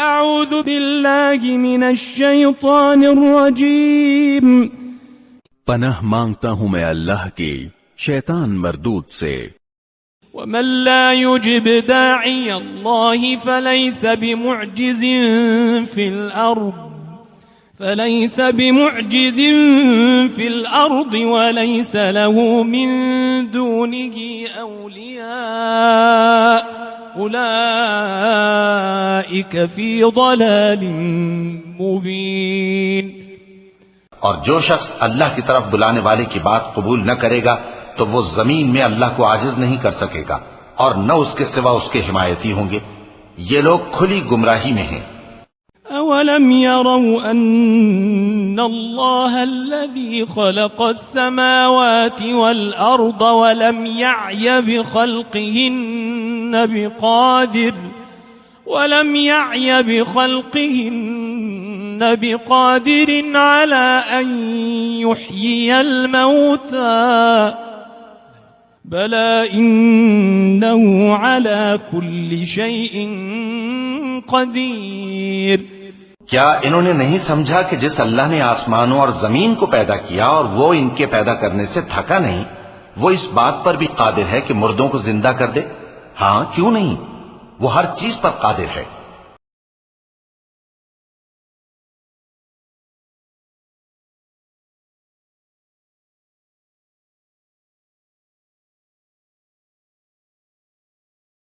اعوذ باللہ من الشیطان الرجیم. پناہ مانگتا ہوں میں اللہ کی شیطان مردود سے. ومن لا يجب داعی اللہ فليس بمعجز في الأرض وليس له من دونه أولياء أولئك في ضلال مبين. اور جو شخص اللہ کی طرف بلانے والے کی بات قبول نہ کرے گا تو وہ زمین میں اللہ کو عاجز نہیں کر سکے گا اور نہ اس کے سوا اس کے حمایتی ہوں گے. یہ لوگ کھلی گمراہی میں ہیں. أولم يروا أن الله الذي خلق السماوات والأرض ولم يعي بخلقهن بقادر على أن يحيي الموتى بلى إنه على كل شيء قدير. کیا انہوں نے نہیں سمجھا کہ جس اللہ نے آسمانوں اور زمین کو پیدا کیا اور وہ ان کے پیدا کرنے سے تھکا نہیں، وہ اس بات پر بھی قادر ہے کہ مردوں کو زندہ کر دے؟ ہاں کیوں نہیں، وہ ہر چیز پر قادر ہے.